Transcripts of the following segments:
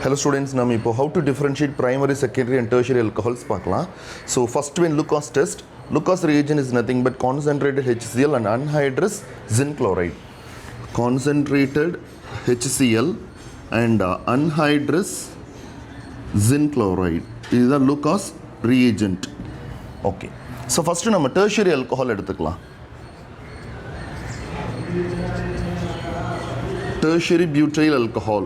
Hello students, now how to differentiate primary, secondary and tertiary alcohols பார்க்கலாம். So first when Lucas test, Lucas reagent is nothing but concentrated HCl and anhydrous zinc chloride. Concentrated HCl and anhydrous zinc chloride. This is the Lucas reagent. Okay. So first நம்ம tertiary alcohol எடுத்துக்கலாம். Tertiary butyl alcohol.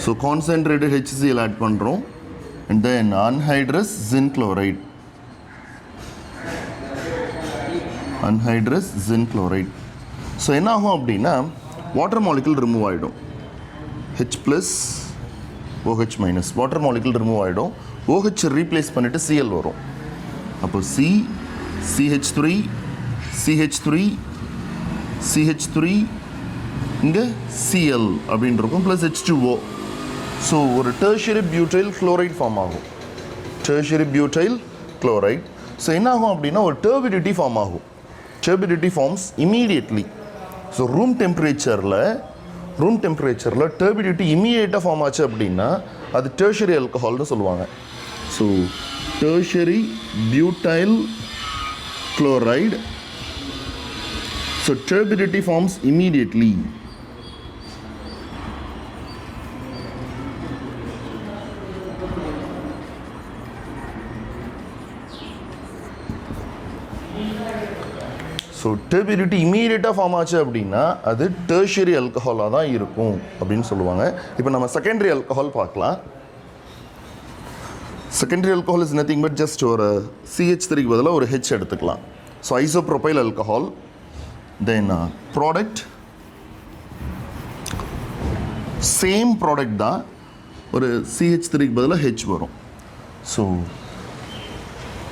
So concentrated HCl add பண்றோம் and then anhydrous zinc chloride. Anhydrous zinc chloride. So என்ன ஆகும் அப்படின்னா water molecule remove ஆயிடும். H plus OH minus water molecule remove ஆயிடும். OH replace பண்ணிட்டு Cl வரும். அப்போ C CH3 CH3 CH3 இங்க Cl அப்படின்னு இருக்கும் plus H2O. ஸோ ஒரு டெர்ஷியரி பியூட்டைல் குளோரைட் ஃபார்ம் ஆகும். Tertiary butyl chloride. ஸோ என்ன ஆகும் அப்படின்னா ஒரு டர்பிடிட்டி ஃபார்ம் ஆகும். Turbidity forms immediately. So room டெம்பரேச்சரில் டர்பிடிட்டி இமீடியட்டாக ஃபார்ம் ஆச்சு அப்படின்னா அது டெர்ஷியரி ஆல்கஹால்னு சொல்லுவாங்க. So tertiary butyl chloride. So turbidity forms immediately. So turbidity இமீடியட்டாக ஃபார்ம் ஆச்சு அப்படின்னா அது டெர்ஷியரி ஆல்கஹாலாக தான் இருக்கும் அப்படின்னு சொல்லுவாங்க. இப்போ நம்ம செகண்டரி ஆல்கஹால் பார்க்கலாம். Secondary alcohol is nothing but just ஒரு CH3க்கு பதிலாக ஒரு H எடுத்துக்கலாம். So isopropyl alcohol. தென் ப்ராடக்ட் சேம் ப்ராடக்ட் தான், ஒரு CH3க்கு பதிலாக H வரும். ஸோ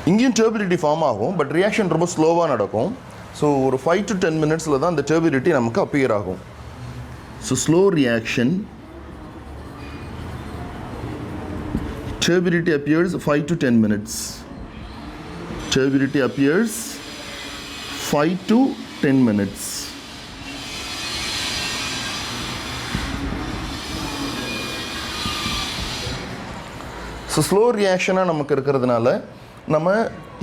இங்கேயும் டர்பிடிட்டி ஃபார்ம் ஆகும், பட் ரியாக்ஷன் ரொம்ப ஸ்லோவாக நடக்கும். ஸோ ஒரு 5 to 10 மினிட்ஸில் தான் அந்த டர்பிடிட்டி நமக்கு அப்பியர் ஆகும். So slow reaction, turbidity appears 5 to 10 minutes. Turbidity appears 5 to 10 minutes. So slow ரியாக்ஷனாக நமக்கு இருக்கிறதுனால நம்ம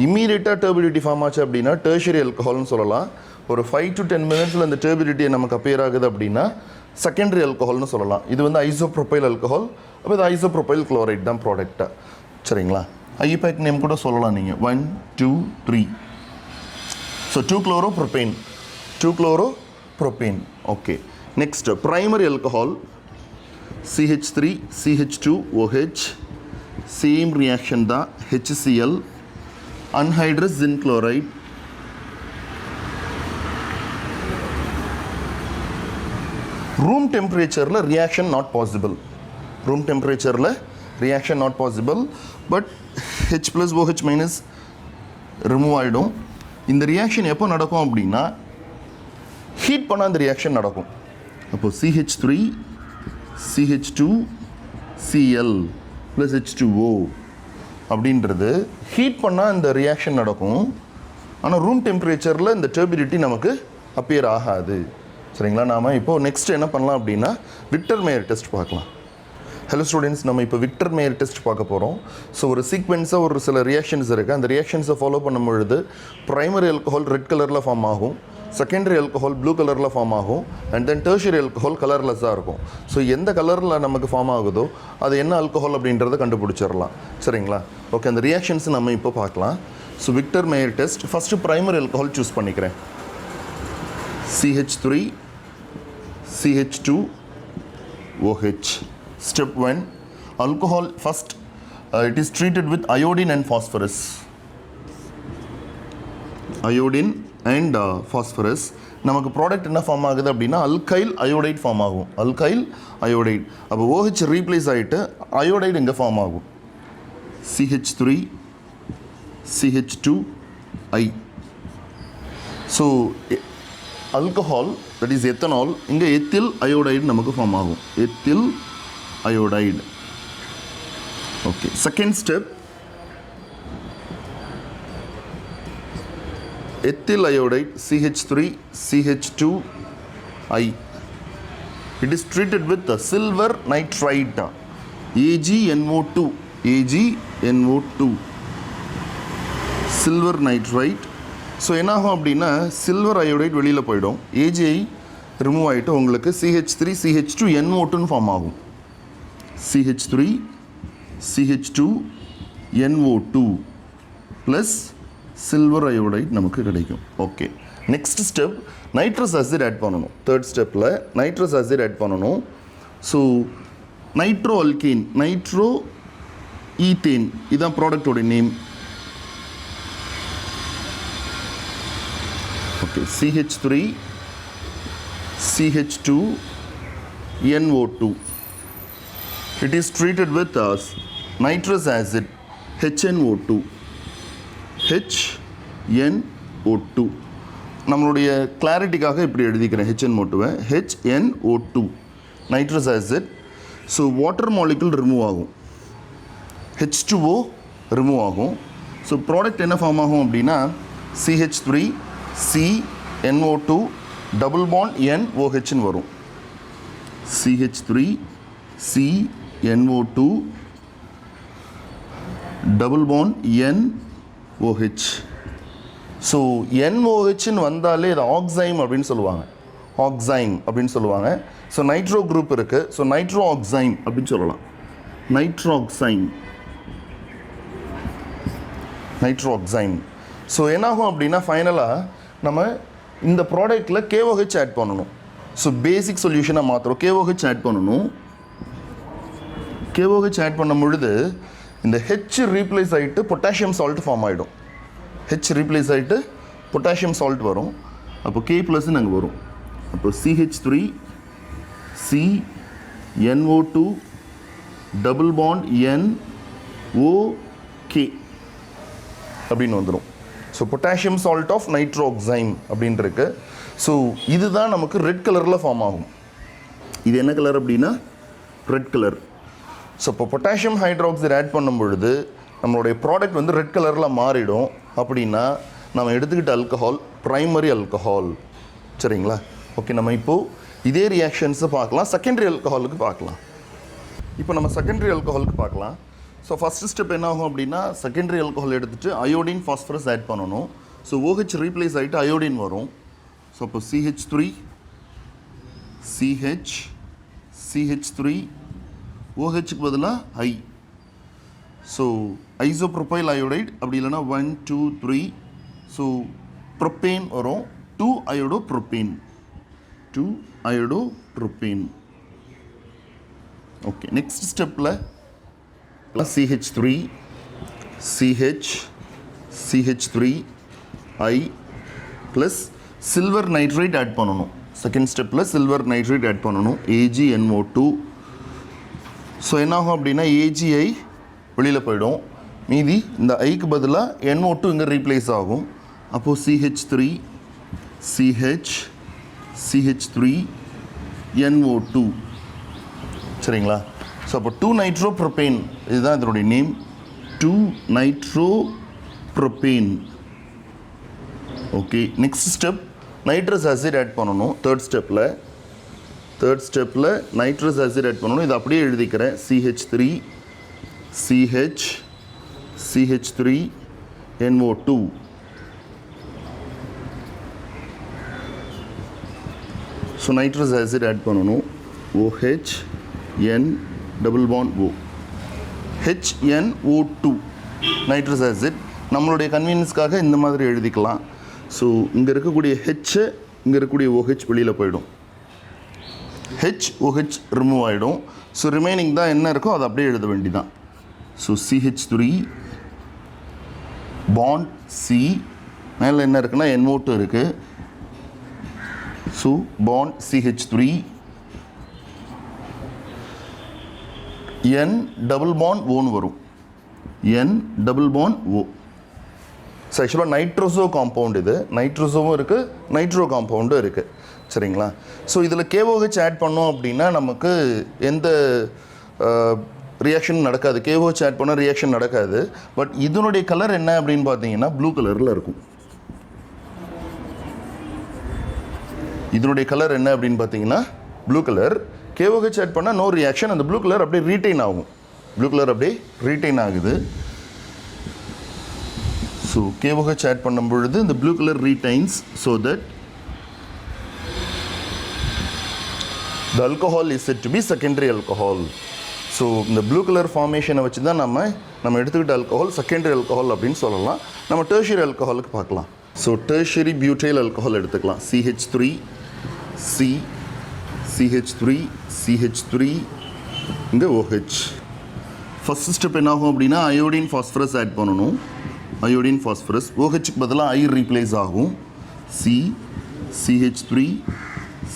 இம்மீடியட்டாக டர்பிடிட்டி ஃபார்ம் ஆச்சு அப்படின்னா டெர்ஷியரி ஆல்கஹால்னு சொல்லலாம். ஒரு 5 to 10 மினிட்ஸில் அந்த டர்பிடிட்டி நமக்கு அப்பியர் ஆகுது அப்படின்னா செகண்டரி ஆல்கஹால்னு சொல்லலாம். இது வந்து ஐசோப்ரோபைல் ஆல்கஹால். அப்போ இது ஐசோப்ரோபைல் குளோரைட் தான் ப்ராடக்டாக. சரிங்களா? ஐயூபேக் நேம் கூட சொல்லலாம் நீங்கள். 1 2 3. So 2-chloropropane. Okay. Next primary alcohol. CH3 CH2OH. Same reaction தான், HCl anhydrous zinc chloride. Room டெம்பரேச்சரில் ரியாக்ஷன் நாட் பாசிபிள். ரூம் டெம்பரேச்சரில் reaction not possible. But H plus OH minus remove ஆகிடும். இந்த ரியாக்ஷன் எப்போ நடக்கும் அப்படின்னா ஹீட் பண்ணால் அந்த ரியாக்ஷன் நடக்கும். அப்போது CH3 CH2Cl plus H2O அப்படின்றது ஹீட் பண்ணால் இந்த ரியாக்ஷன் நடக்கும். ஆனால் ரூம் டெம்பரேச்சரில் இந்த டர்பிடிட்டி நமக்கு அப்பியர் ஆகாது. சரிங்களா? நாம் இப்போது நெக்ஸ்ட் என்ன பண்ணலாம் அப்படின்னா விக்டர் மேயர் டெஸ்ட் பார்க்கலாம். ஹலோ ஸ்டூடெண்ட்ஸ், நம்ம இப்போ விக்டர் மேயர் டெஸ்ட் பார்க்க போகிறோம். ஸோ ஒரு சீக்வென்ஸாக ஒரு சில ரியாக்ஷன்ஸ் இருக்குது. அந்த ரியாக்ஷன்ஸை ஃபாலோ பண்ணும் பொழுது ப்ரைமரி ஆல்கஹால் ரெட் கலரில் ஃபார்ம் ஆகும், செகண்டரி ஆல்கஹால் ப்ளூ கலரில் ஃபார்ம் ஆகும், அண்ட் தென் டெர்ஷியரி ஆல்கஹால் கலர்லெஸ்ஸாக இருக்கும். ஸோ எந்த கலரில் நமக்கு ஃபார்ம் ஆகுதோ அது என்ன ஆல்கஹால் அப்படின்றத கண்டுபிடிச்சிடலாம். சரிங்களா? ஓகே, அந்த ரியாக்ஷன்ஸ் நம்ம இப்போ பார்க்கலாம். So Victor mayor test. First primary alcohol choose பண்ணிக்கிறேன். CH3 CH2OH. Step 1, alcohol first it is treated with iodine and phosphorus. Iodine and phosphorus. நமக்கு ப்ராடக்ட் என்ன ஃபார்ம் ஆகுது அப்படின்னா அல்கைல் அயோடைட் ஃபார்ம் ஆகும். Alkyl iodide. அப்போ OH ரீப்ளேஸ் ஆகிட்டு iodide இங்கே form ஆகும். CH3 CH2I. So alcohol, that is ethanol, இங்கே எத்தில் அயோடைடு நமக்கு ஃபார்ம் ஆகும். Ethyl iodide. Okay. Second step, ethyl iodide CH3 CH2I. It is treated with the silver nitrite, AgNO2, AgNO2, silver nitrite. So என்ன ஆகும் அப்படின்னா silver iodide வெளியில் போயிடும், AgI remove ஆகிட்டு உங்களுக்கு CH3 CH2 NO2 ஃபார்ம் ஆகும். CH3 CH2 NO2 plus silver iodide நமக்கு கிடைக்கும். Okay, next step nitrous acid add பண்ணணும். தேர்ட் ஸ்டெப்பில் நைட்ரஸ் ஆசிட் ஆட் பண்ணணும். So nitro alkane, nitro ethane, இதுதான் ப்ராடக்டோட name. Okay, CH3 CH2 NO2. It is treated with nitrous acid HNO2. HNO2 நம்மளுடைய கிளாரிட்டிக்காக இப்படி எழுதிக்கிறேன் HNO2வை, HNO2 nitrous acid. So water molecule remove ஆகும், H2O remove ஆகும். So product என்ன form ஆகும் அப்படின்னா CH3 CNO2 டபுள் பாண்ட் NOHன்னு வரும். CH3 CNO2 double bond NOH. So NOHன்னு வந்தாலே இது ஆக்சைம் அப்படின்னு சொல்லுவாங்க, ஆக்சைம் அப்படின்னு சொல்லுவாங்க. ஸோ நைட்ரோ குரூப் இருக்குது, ஸோ நைட்ரோ ஆக்சைம் அப்படின்னு சொல்லலாம். நைட்ரோஆக்சைம், நைட்ரோஆக்சைம். ஸோ என்னாகும் அப்படின்னா ஃபைனலாக நம்ம இந்த ப்ராடக்டில் KOH ஆட் பண்ணணும். ஸோ பேசிக் சொல்யூஷனை மாத்திரம் KOH ஆட் பண்ணணும். KOH ஆட் பண்ணும் பொழுது இந்த H ரீப்ளேஸ் ஆகிட்டு பொட்டாசியம் சால்ட் ஃபார்ம் ஆகிடும். H ரீப்ளேஸ் ஆகிட்டு பொட்டாசியம் சால்ட் வரும். அப்போ K ப்ளஸ்ன்னு அங்கே வரும். அப்போ CH3 CNO2 double bond NOK அப்படின்னு வந்துடும். ஸோ பொட்டாசியம் சால்ட் ஆஃப் நைட்ரோஆக்சைம் அப்படின்னு இருக்கு. ஸோ இதுதான் நமக்கு ரெட் கலரில் ஃபார்ம் ஆகும். இது என்ன கலர் அப்படின்னா ரெட் கலர். ஸோ இப்போ பொட்டாசியம் ஹைட்ராக்சைடு ஆட் பண்ணும் பொழுது நம்மளுடைய ப்ராடக்ட் வந்து ரெட் கலரில் மாறிடும். அப்படின்னா நம்ம எடுத்துக்கிட்ட ஆல்கஹால் ப்ரைமரி ஆல்கஹால். சரிங்களா? ஓகே, நம்ம இப்போது இதே ரியாக்ஷன்ஸை பார்க்கலாம். செகண்டரி ஆல்கஹாலுக்கு பார்க்கலாம். இப்போ நம்ம செகண்டரி ஆல்கஹாலுக்கு பார்க்கலாம். ஸோ ஃபஸ்ட்டு ஸ்டெப் என்ன ஆகும் அப்படின்னா செகண்டரி ஆல்கஹால் எடுத்துகிட்டு அயோடின் ஃபாஸ்பரஸ் ஆட் பண்ணணும். ஸோ OH ரீப்ளேஸ் ஆகிட்டு அயோடின் வரும். ஸோ அப்போ CH3 CH CH3 OHக்கு பதிலாக I. ஸோ ஐசோப்ரோபைல் அயோடைட், அப்படி இல்லைன்னா 1 2 3. ஸோ ப்ரொப்பேன் வரும், 2 அயோடோப்ரோப்பேன், 2 அயோடோப்ரோப்பேன். ஓகே, நெக்ஸ்ட் ஸ்டெப்பில் CH3 CH CH3 I plus silver nitrate add பண்ணணும். செகண்ட் ஸ்டெப்பில் சில்வர் நைட்ரேட் ஆட் பண்ணணும், AgNO2. ஸோ என்னாகும் அப்படின்னா AgI வெளியில் போயிடும், மீதி இந்த ஐக்கு பதிலாக NO2 இங்கே ரீப்ளேஸ் ஆகும். அப்போது CH3 CH CH3 NO2. சரிங்களா? ஸோ அப்போ 2 நைட்ரோப்ரோப்பேன், இதுதான் இதனுடைய name, 2 nitropropane. Okay, next step nitrous acid add பண்ணணும். தேர்ட் ஸ்டெப்பில் நைட்ரஸ் ஆசிட் ஆட் பண்ணணும். இது அப்படியே எழுதிக்கிறேன், CH3 CH CH3 NO2. So nitrous acid add பண்ணணும், OH N double bond O, HNO2 nitrous acid. நம்மளுடைய கன்வீனியன்ஸ்க்காக இந்த மாதிரி எழுதிக்கலாம். ஸோ இங்கே இருக்கக்கூடிய H, இங்கே இருக்கக்கூடிய OH வெளியில் போயிடும், HOH ரிமூவ் ஆகிடும். ஸோ ரிமைனிங் தான் என்ன இருக்கோ அதை அப்படியே எழுத வேண்டிதான். ஸோ CH3 பாண்ட் C, மேலே என்ன இருக்குன்னா NO2 இருக்குது. So bond CH3 N double bond ஓன்னு வரும், N double bond O. So ஆக்சுவலாக நைட்ரோசோ காம்பவுண்ட், இது நைட்ரோசோவும் இருக்குது நைட்ரோ காம்பவுண்டும் இருக்குது. சரிங்களா? ஸோ இதில் KOH ஆட் பண்ணோம் அப்படின்னா நமக்கு எந்த ரியாக்ஷன் நடக்காது. KOH ஆட் பண்ணால் ரியாக்ஷன் நடக்காது. பட் இதனுடைய கலர் என்ன அப்படின்னு பார்த்தீங்கன்னா ப்ளூ கலரில் இருக்கும். இதனுடைய கலர் என்ன அப்படின்னு பார்த்தீங்கன்னா ப்ளூ கலர். KOH ஆட் பண்ணால் நோ ரியாக்ஷன், அந்த ப்ளூ கலர் அப்படியே ரீட்டைன் ஆகும். ப்ளூ கலர் அப்படியே ரீட்டைன் ஆகுது. ஸோ KOH ஆட் பண்ணும் பொழுது இந்த blue colour retains so that the alcohol is said to be secondary alcohol. So இந்த ப்ளூ கலர் ஃபார்மேஷனை வச்சு தான் நம்ம எடுத்துக்கிட்ட ஆல்கஹால் செகண்டரி ஆல்கஹால் அப்படின்னு சொல்லலாம். நம்ம டெர்ஷியரி ஆல்கஹாலுக்கு பார்க்கலாம். ஸோ டெர்ஷியரி பியூட்டைல் ஆல்கஹால் எடுத்துக்கலாம். CH3 C CH3 CH3 இங்கே OH. ஃபஸ்ட் ஸ்டெப் என்ன ஆகும் அப்படின்னா அயோடின் ஃபாஸ்பரஸ் ஆட் பண்ணணும். அயோடின் ஃபாஸ்பரஸ் OHக்கு பதிலாக I ரீப்ளேஸ் ஆகும். CH3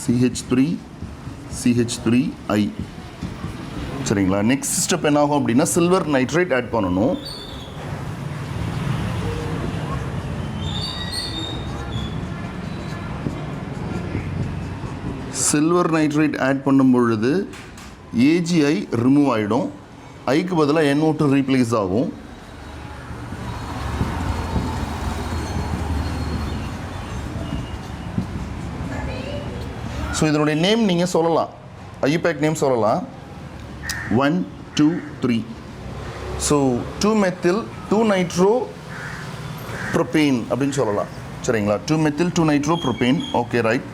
CH3 CH3I. சரிங்களா. நெக்ஸ்ட் ஸ்டெப் என்ன ஆகும் அப்படின்னா சில்வர் நைட்ரேட் ஆட் பண்ணணும். சில்வர் நைட்ரேட் ஆட் பண்ணும் பொழுது AgI ரிமூவ் ஆகிடும். ஐக்கு பதிலாக NO2 ரீப்ளேஸ் ஆகும். ஸோ இதனுடைய நேம் நீங்கள் சொல்லலாம், ஐயூபேக் நேம் சொல்லலாம். 1 2 3. ஸோ 2-methyl 2-nitropropane அப்படின்னு சொல்லலாம். சரிங்களா. 2-methyl 2-nitropropane. Okay right.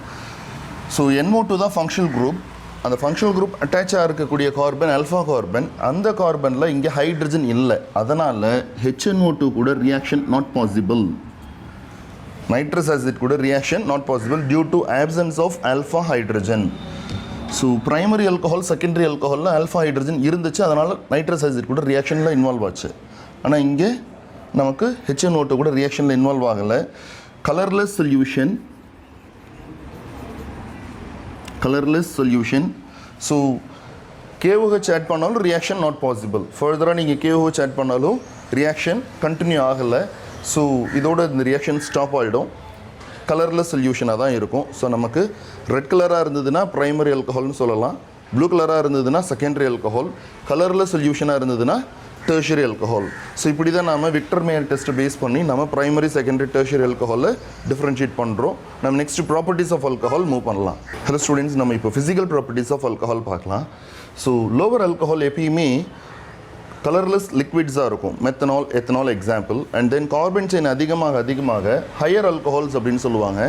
So NO2 தான் ஃபங்க்ஷனல் குரூப். அந்த ஃபங்க்ஷனல் குரூப் அட்டாச்சாக இருக்கக்கூடிய கார்பன் ஆல்ஃபா கார்பன். அந்த கார்பனில் இங்கே ஹைட்ரஜன் இல்லை. அதனால் HNO2 கூட reaction not possible. Nitrous acid கூட reaction not possible due to absence of alpha hydrogen. So primary alcohol secondary ஆல்கஹாலில் ஆல்ஃபா ஹைட்ரஜன் இருந்துச்சு, அதனால் நைட்ரஸ் ஆசிட் கூட ரியாக்ஷனில் இன்வால்வ் ஆச்சு. ஆனால் இங்கே நமக்கு HNO2 கூட ரியாக்ஷனில் இன்வால்வ் ஆகலை. Colourless solution. So KOH add பண்ணாலும் ரியாக்ஷன் நாட் பாசிபிள். ஃபர்தராக நீங்கள் KOH ஆட் பண்ணாலும் ரியாக்ஷன் கண்டினியூ ஆகலை. ஸோ இதோட இந்த ரியாக்ஷன் ஸ்டாப் ஆகிடும். கலர்லெஸ் சொல்யூஷனாக தான் இருக்கும். ஸோ நமக்கு ரெட் கலராக இருந்ததுன்னா ப்ரைமரி ஆல்கஹால்னு சொல்லலாம். ப்ளூ கலராக இருந்ததுன்னா செகண்டரி ஆல்கஹால். கலர்லெஸ் சொல்யூஷனாக இருந்ததுன்னா டெர்ஷியரி ஆல்கஹால். ஸோ இப்படி தான் நம்ம விக்டர் மேயர் டெஸ்ட்டை பேஸ் பண்ணி நம்ம ப்ரைமரி செகண்டரி டெர்ஷியரி ஆல்கஹாலை டிஃப்ரென்ஷியேட் பண்ணுறோம். நம்ம next properties of alcohol move பண்ணலாம். ஹலோ ஸ்டூடெண்ட்ஸ், நம்ம இப்போ ஃபிசிக்கல் ப்ராப்பர்ட்டிஸ் ஆஃப் ஆல்கஹால் பார்க்கலாம். ஸோ லோவர் ஆல்கஹால் எப்பயுமே கலர்லெஸ் லிக்விட்ஸாக இருக்கும். Methanol ethanol example. And then carbon chain அதிகமாக ஹையர் ஆல்கஹால்ஸ் அப்படின்னு சொல்லுவாங்க.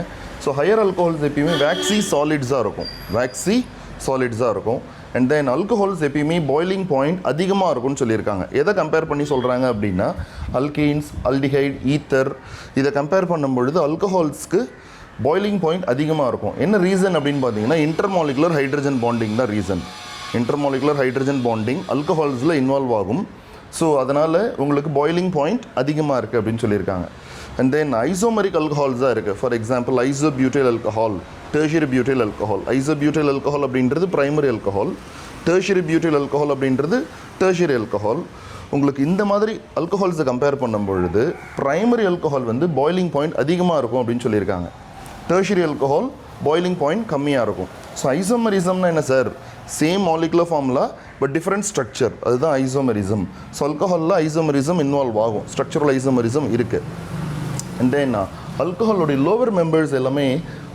ஸோ ஹையர் ஆல்கஹால்ஸ் எப்பயுமே வேக்ஸி சாலிட்ஸாக இருக்கும். அண்ட் தென் ஆல்கஹால்ஸ் எப்பயுமே பாய்லிங் பாயிண்ட் அதிகமாக இருக்கும்னு சொல்லியிருக்காங்க. எதை கம்பேர் பண்ணி சொல்கிறாங்க அப்படின்னா அல்கீன்ஸ், அல்டிஹைட், ஈத்தர் இதை கம்பேர் பண்ணும்பொழுது ஆல்கஹால்ஸ்க்கு பாய்லிங் பாயிண்ட் அதிகமாக இருக்கும். என்ன ரீசன் அப்படின்னு பார்த்தீங்கன்னா இன்டர்மாலிகுலர் ஹைட்ரஜன் பாண்டிங் தான் ரீசன். இன்டர்மாலிகுலர் ஹைட்ரஜன் பாண்டிங் ஆல்கஹால்ஸில் இன்வால்வ் ஆகும். ஸோ அதனால் உங்களுக்கு பாய்லிங் பாயிண்ட் அதிகமாக இருக்குது அப்படின்னு சொல்லியிருக்காங்க. அண்ட் தென் ஐசோமரிக் ஆல்கஹால்ஸாக இருக்குது. For example isobutyl alcohol, tertiary butyl alcohol. Isobutyl alcohol அப்படின்றது primary alcohol. Tertiary butyl alcohol அப்படின்றது டெர்ஷியரி ஆல்கஹால். உங்களுக்கு இந்த மாதிரி ஆல்கஹால்ஸை கம்பேர் பண்ணும் பொழுது ப்ரைமரி ஆல்கஹால் வந்து பாய்லிங் பாயிண்ட் அதிகமாக இருக்கும் அப்படின்னு சொல்லியிருக்காங்க. டெர்ஷியரி ஆல்கஹால் பாய்லிங் பாயிண்ட் கம்மியாக இருக்கும். ஸோ ஐசோமரிசம்னா என்ன sir? Same molecular formula but different structure, அதுதான் ஐசோமரிசம். ஸோ ஆல்கஹாலில் ஐசோமரிசம் இன்வால்வ் ஆகும், ஸ்ட்ரக்சரல் ஐசோமரிசம் இருக்குது. அண்ட் தென் ஆல்கஹாலோடைய லோவர் மெம்பர்ஸ் எல்லாமே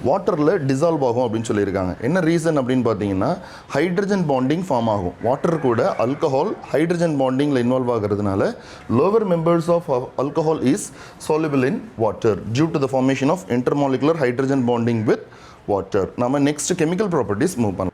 வாட்டரில் டிசால்வ் ஆகும் அப்படின்னு சொல்லியிருக்காங்க. என்ன ரீசன் அப்படின்னு பார்த்தீங்கன்னா ஹைட்ரஜன் பாண்டிங் ஃபார்ம் ஆகும். வாட்டர் கூட ஆல்கஹால் ஹைட்ரஜன் பாண்டிங்கில் இன்வால்வ் ஆகிறதுனால lower members of alcohol is soluble in water due to the formation of intermolecular hydrogen bonding with water. நம்ம நெக்ஸ்ட் கெமிக்கல் ப்ராப்பர்ட்டிஸ் மூவ் பண்ணலாம்.